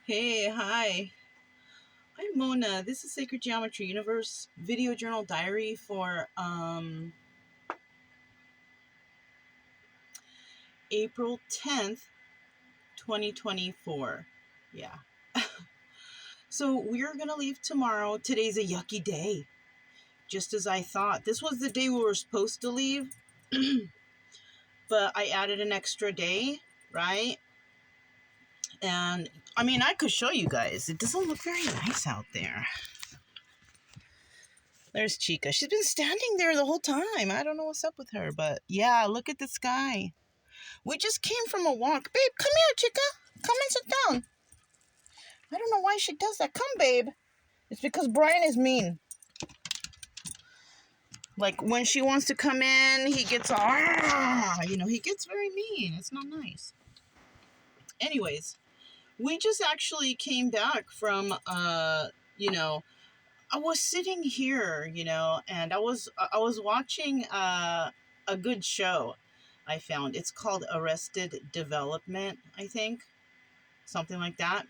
Hey, hi. I'm Mona. This is Sacred Geometry Universe video journal diary for April 10th, 2024. Yeah. So we're going to leave tomorrow. Today's a yucky day. Just as I thought. This was the day we were supposed to leave. But I added an extra day, right? And I mean, I could show you guys. It doesn't look very nice out there. There's Chica. She's been standing there the whole time. I don't know what's up with her, but yeah, look at the sky. We just came from a walk. Babe, come here, Chica. Come and sit down. I don't know why she does that. Come, babe. It's because Brian is mean. Like, when she wants to come in, he gets all, he gets very mean. It's not nice. Anyways, we just actually came back from, I was sitting here, and I was watching a good show I found. It's called Arrested Development, I think. Something like that.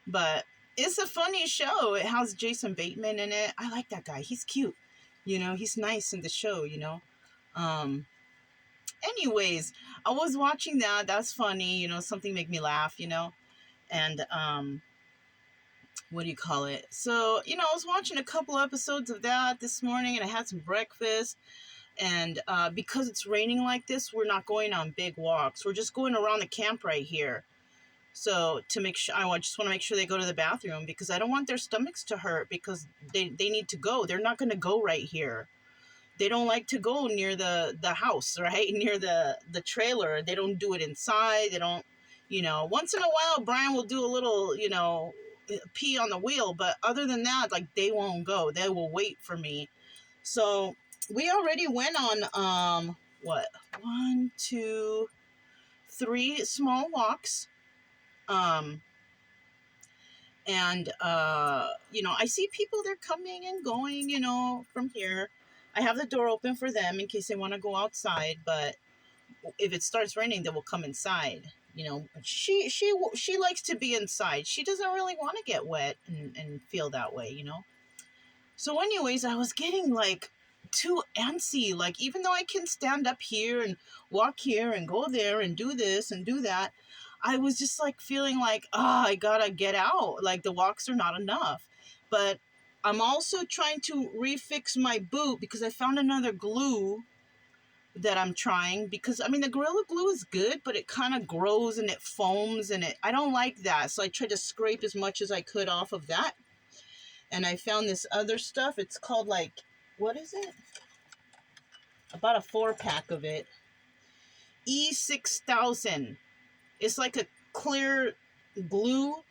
But it's a funny show. It has Jason Bateman in it. I like that guy. He's cute. He's nice in the show, Anyways, I was watching that. That's funny. Something made me laugh, And, what do you call it? So, I was watching a couple episodes of that this morning and I had some breakfast. And because it's raining like this, we're not going on big walks. We're just going around the camp right here. So to make sure, I just want to make sure they go to the bathroom because I don't want their stomachs to hurt because they need to go. They're not going to go right here. They don't like to go near the house, right? Near the trailer. They don't do it inside. They don't, once in a while, Brian will do a little, pee on the wheel. But other than that, like, they won't go. They will wait for me. So we already went on, what? 1, 2, 3 small walks. I see people, they're coming and going, from here. I have the door open for them in case they want to go outside, but if it starts raining, they will come inside. She likes to be inside. She doesn't really want to get wet and feel that way, So anyways, I was getting like too antsy. Like, even though I can stand up here and walk here and go there and do this and do that, I was just like feeling like, I gotta get out. Like, the walks are not enough. But I'm also trying to refix my boot because I found another glue that I'm trying, because I mean, the Gorilla Glue is good, but it kind of grows and it foams and I don't like that. So I tried to scrape as much as I could off of that. And I found this other stuff. It's called, like, what is it? About a 4-pack of it. E6000. It's like a clear glue,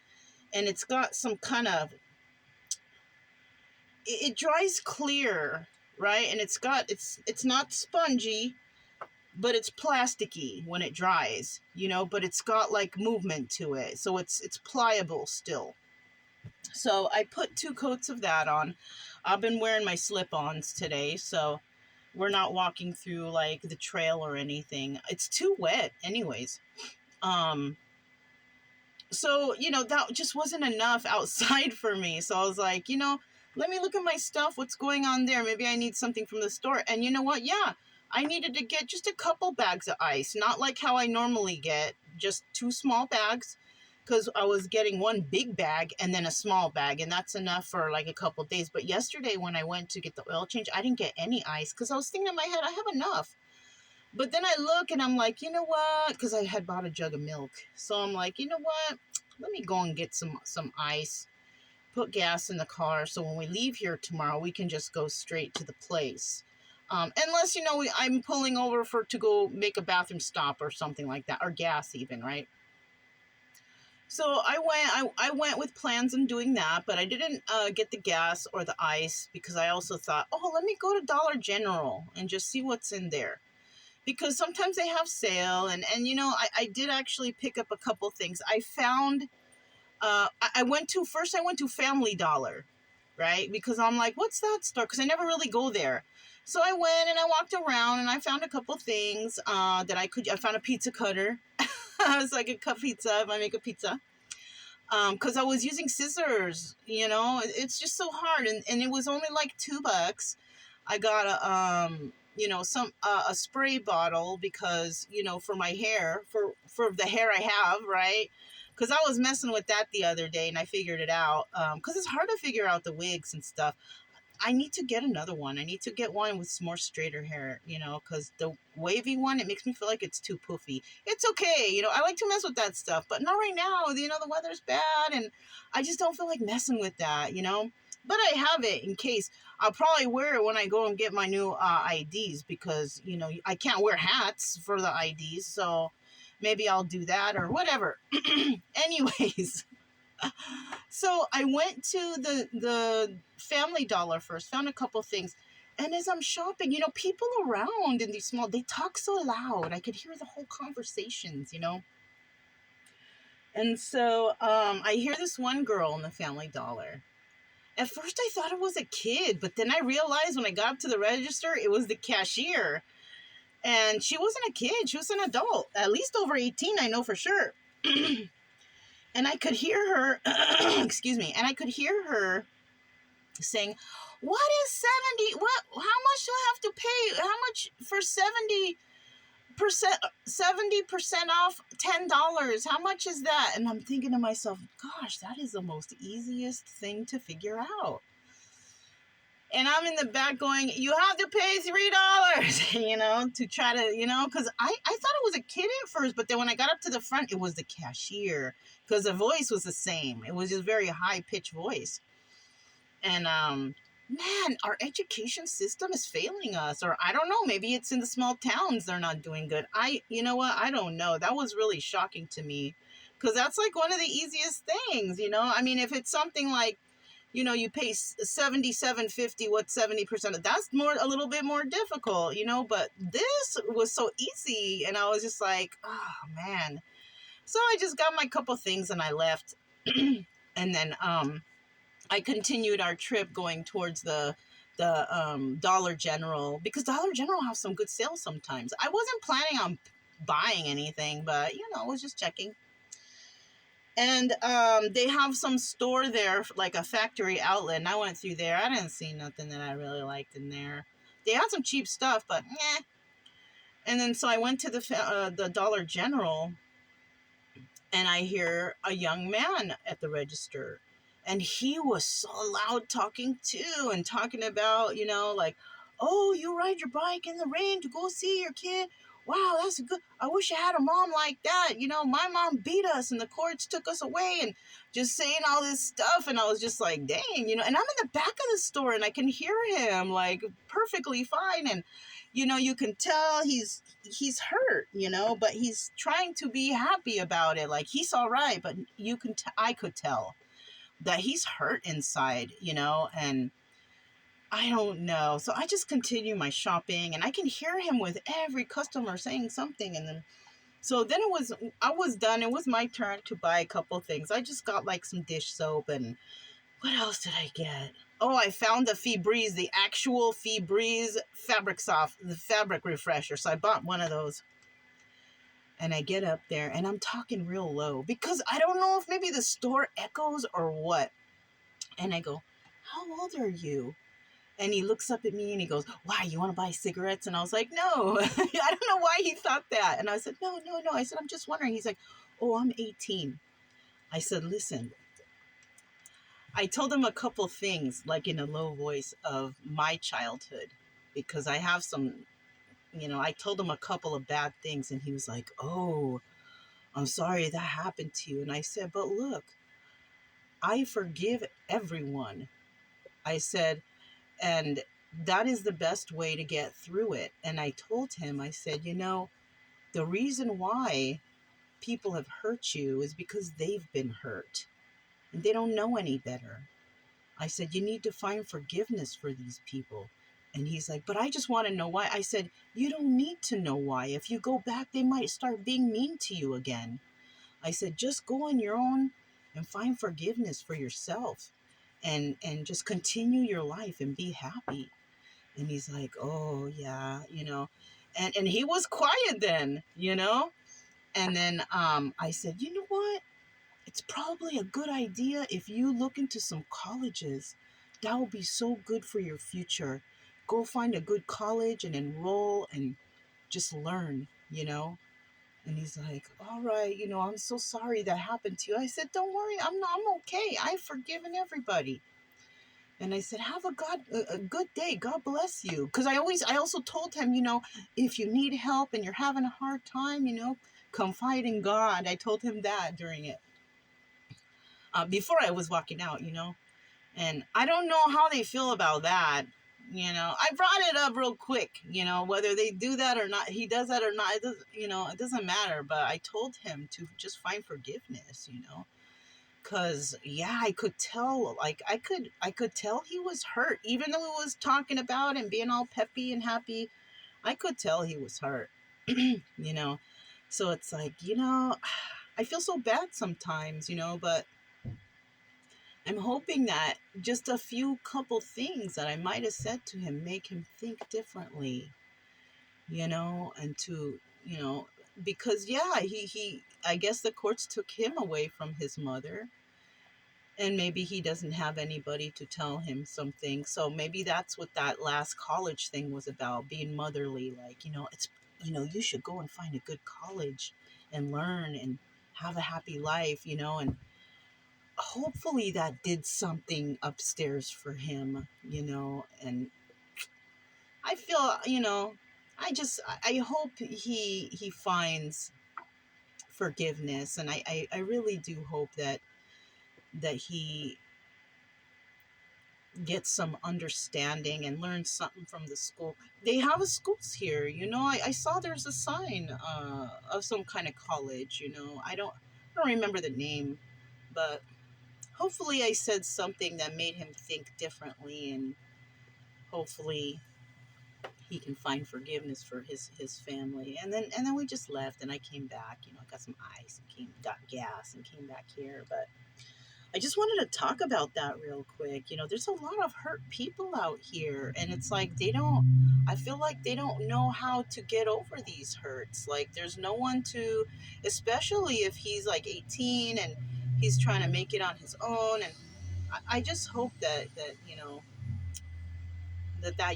and it's got some kind of, it dries clear, right? And it's not spongy, but it's plasticky when it dries, but it's got like movement to it. So it's pliable still. So I put 2 coats of that on. I've been wearing my slip-ons today, so we're not walking through like the trail or anything. It's too wet anyways. So, that just wasn't enough outside for me. So I was like, let me look at my stuff. What's going on there? Maybe I need something from the store. And you know what? Yeah, I needed to get just a couple bags of ice. Not like how I normally get, just 2 small bags. Because I was getting 1 big bag and then a small bag. And that's enough for like a couple days. But yesterday when I went to get the oil change, I didn't get any ice. Because I was thinking in my head, I have enough. But then I look and I'm like, you know what? Because I had bought a jug of milk. So I'm like, you know what? Let me go and get some ice. Put gas in the car. So when we leave here tomorrow, we can just go straight to the place. Unless, I'm pulling over to go make a bathroom stop or something like that. Or gas even, right? So I went with plans on doing that, but I didn't get the gas or the ice because I also thought, let me go to Dollar General and just see what's in there. Because sometimes they have sale, and I did actually pick up a couple things. I found, I went to Family Dollar, right? Because I'm like, what's that store? Because I never really go there. So I went and I walked around and I found a couple things I found a pizza cutter. I was like, a cut pizza if I make a pizza. because I was using scissors, you know, it's just so hard. And it was only like $2. I got you know, a spray bottle because, you know, for my hair, for the hair I have, right? Because I was messing with that the other day and I figured it out. Because it's hard to figure out the wigs and stuff. I need to get another one. I need to get one with more straighter hair, you know, because the wavy one, it makes me feel like it's too poofy. It's okay, you know, I like to mess with that stuff, but not right now. You know, the weather's bad and I just don't feel like messing with that, you know. But I have it in case. I'll probably wear it when I go and get my new IDs because, you know, I can't wear hats for the IDs. So maybe I'll do that or whatever. Anyways. So I went to the Family Dollar first, found a couple things. And as I'm shopping, you know, people around in these small, they talk so loud. I could hear the whole conversations, you know. And so I hear this one girl in the Family Dollar. At first I thought it was a kid, but then I realized when I got up to the register, it was the cashier. And she wasn't a kid, she was an adult, at least over 18, I know for sure. And I could hear her, excuse me, and I could hear her saying, what is 70? What, how much do I have to pay? How much for 70% off $10? How much is that? And I'm thinking to myself, gosh, that is the most easiest thing to figure out. And I'm in the back going, you have to pay $3, you know, to try to, you know, because I thought it was a kid at first, but then when I got up to the front, it was the cashier because the voice was the same. It was just very high-pitched voice. And, man, our education system is failing us. Or I don't know, maybe it's in the small towns they're not doing good. You know what? I don't know. That was really shocking to me because that's like one of the easiest things, you know? I mean, if it's something like, you know, you pay $77.50, what's 70%? That's a little bit more difficult, you know, but this was so easy. And I was just like, oh, man. So I just got my couple things and I left. And then I continued our trip going towards the Dollar General because Dollar General has some good sales sometimes. I wasn't planning on buying anything, but, you know, I was just checking. And they have some store there, like a factory outlet. And I went through there. I didn't see nothing that I really liked in there. They had some cheap stuff, but meh. And then so I went to the Dollar General, and I hear a young man at the register. And he was so loud talking too, and talking about, you know, like, oh, you ride your bike in the rain to go see your kid? Wow, that's good. I wish I had a mom like that. You know, my mom beat us and the courts took us away and just saying all this stuff. And I was just like, dang, you know, and I'm in the back of the store and I can hear him like perfectly fine. And, you know, you can tell he's hurt, you know, but he's trying to be happy about it. Like he's all right, but I could tell that he's hurt inside, you know, and I don't know. So I just continue my shopping and I can hear him with every customer saying something. And then, so then I was done. It was my turn to buy a couple things. I just got like some dish soap and what else did I get? Oh, I found the Febreze, the actual Febreze the fabric refresher. So I bought one of those. And I get up there and I'm talking real low because I don't know if maybe the store echoes or what. And I go, how old are you? And he looks up at me and he goes, why, you want to buy cigarettes? And I was like, no. I don't know why he thought that. And I said, no. I said, I'm just wondering. He's like, oh, I'm 18. I said, listen. I told him a couple things, like in a low voice of my childhood, because I have some, you know, I told him a couple of bad things. And he was like, oh, I'm sorry that happened to you. And I said, but look, I forgive everyone. I said, and that is the best way to get through it. And I told him, I said, you know, the reason why people have hurt you is because they've been hurt and they don't know any better. I said, you need to find forgiveness for these people. And he's like, but I just want to know why. I said, you don't need to know why. If you go back, they might start being mean to you again. I said, just go on your own and find forgiveness for yourself. And just continue your life and be happy. And he's like, oh, yeah, you know. And he was quiet then, you know. And then I said, you know what? it's probably a good idea if you look into some colleges. That will be so good for your future. Go find a good college and enroll and just learn, you know? And he's like, all right, I'm so sorry that happened to you. I said, don't worry, I'm okay. I've forgiven everybody. And I said, have a good day. God bless you. Because I also told him, if you need help and you're having a hard time, confide in God. I told him that during it, before I was walking out, and I don't know how they feel about that. I brought it up real quick, whether they do that or not, he does that or not, it doesn't matter. But I told him to just find forgiveness, because yeah, I could tell, like I could tell he was hurt, even though he was talking about and being all peppy and happy. I could tell he was hurt, so it's like, I feel so bad sometimes, but I'm hoping that just a few couple things that I might have said to him make him think differently, and to, because yeah, he I guess the courts took him away from his mother, and maybe he doesn't have anybody to tell him something. So maybe that's what that last college thing was about, being motherly, like, it's, you should go and find a good college and learn and have a happy life, and hopefully that did something upstairs for him, and I feel, I hope he finds forgiveness, and I really do hope that he gets some understanding and learns something from the school. They have a schools here, I saw there's a sign of some kind of college, I don't remember the name, but hopefully I said something that made him think differently, and hopefully he can find forgiveness for his family. And then we just left, and I came back, got some ice and got gas and came back here. But I just wanted to talk about that real quick. There's a lot of hurt people out here, and it's like I feel like they don't know how to get over these hurts. Like, there's no one to, especially if he's like 18 and he's trying to make it on his own. And I just hope that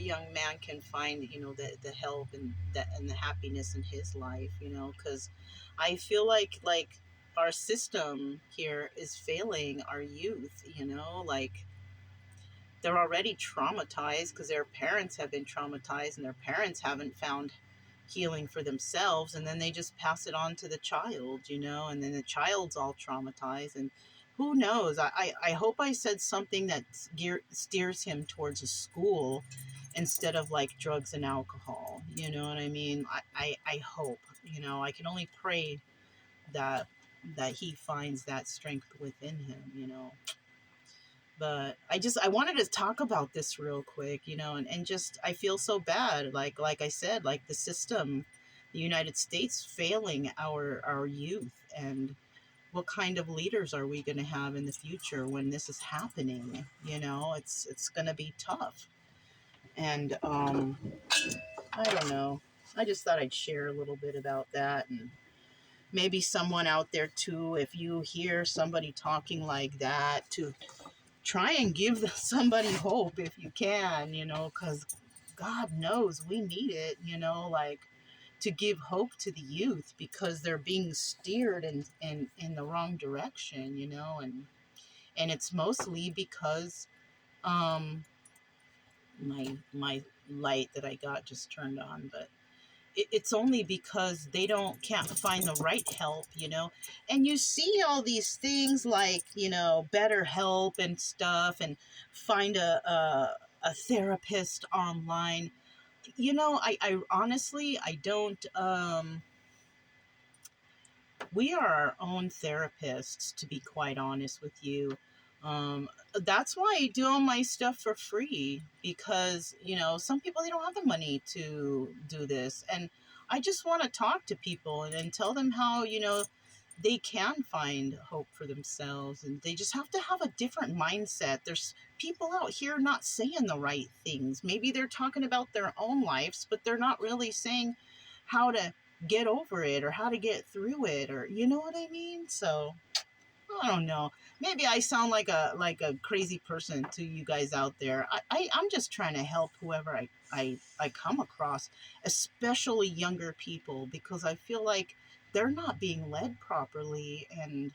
young man can find, the help and the happiness in his life, because I feel like our system here is failing our youth, like they're already traumatized because their parents have been traumatized and their parents haven't found healing for themselves, and then they just pass it on to the child, and then the child's all traumatized. And who knows, I hope I said something that steers him towards a school instead of like drugs and alcohol, you know what I mean? I hope, I can only pray that he finds that strength within him, but I wanted to talk about this real quick, and just, I feel so bad. Like I said, like the system, the United States failing our youth, and what kind of leaders are we going to have in the future when this is happening? It's going to be tough. And I don't know. I just thought I'd share a little bit about that, and maybe someone out there too, if you hear somebody talking like that, to try and give somebody hope if you can, because God knows we need it, like to give hope to the youth, because they're being steered in the wrong direction, and it's mostly because my light that I got just turned on, but it's only because they can't find the right help, and you see all these things like, better help and stuff, and find a therapist online. I honestly, I don't, we are our own therapists, to be quite honest with you. That's why I do all my stuff for free, because, some people, they don't have the money to do this. And I just want to talk to people and tell them how, they can find hope for themselves, and they just have to have a different mindset. There's people out here not saying the right things. Maybe they're talking about their own lives, but they're not really saying how to get over it or how to get through it, or, you know what I mean? So I don't know. Maybe I sound like a crazy person to you guys out there. I'm just trying to help whoever I come across, especially younger people, because I feel like they're not being led properly. And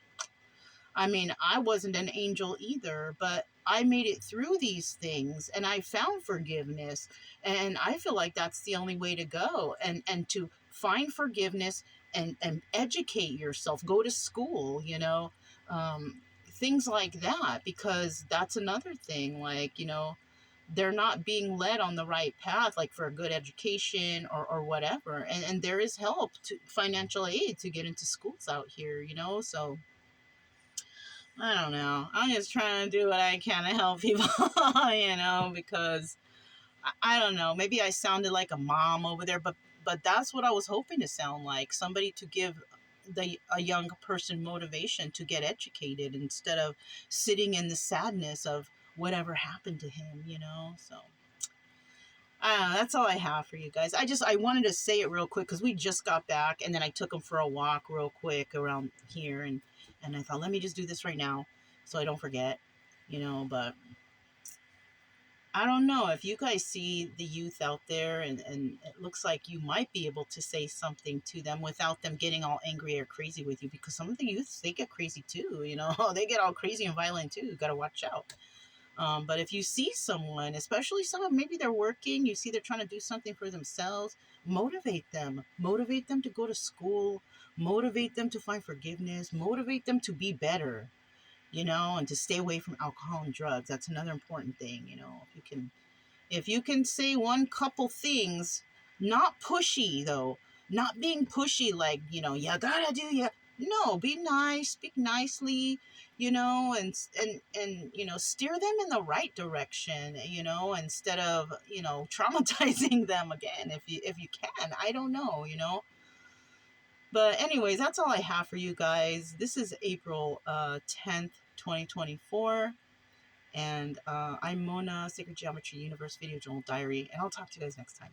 I mean, I wasn't an angel either, but I made it through these things and I found forgiveness. And I feel like that's the only way to go, and to find forgiveness and educate yourself, go to school, things like that, because that's another thing. Like, they're not being led on the right path, like for a good education or whatever. And there is help to financial aid to get into schools out here, so I don't know. I'm just trying to do what I can to help people, because I don't know. Maybe I sounded like a mom over there, but that's what I was hoping to sound like. Somebody to give a young person motivation to get educated instead of sitting in the sadness of whatever happened to him. So I don't know. That's all I have for you guys. I wanted to say it real quick because we just got back, and then I took him for a walk real quick around here, and I thought, let me just do this right now so I don't forget. But I don't know if you guys see the youth out there, and it looks like you might be able to say something to them without them getting all angry or crazy with you, because some of the youths, they get crazy too. They get all crazy and violent too. You got to watch out. But if you see someone, especially someone, maybe they're working, you see they're trying to do something for themselves, motivate them. Motivate them to go to school. Motivate them to find forgiveness. Motivate them to be better, and to stay away from alcohol and drugs. That's another important thing. If you can say one couple things, not pushy though, not being pushy, like, you gotta do, yeah. No, be nice, speak nicely, and steer them in the right direction, instead of, traumatizing them again, if you can. I don't know. But anyways, that's all I have for you guys. This is April 10th, 2024. And I'm Mona, Sacred Geometry Universe Video Journal Diary. And I'll talk to you guys next time.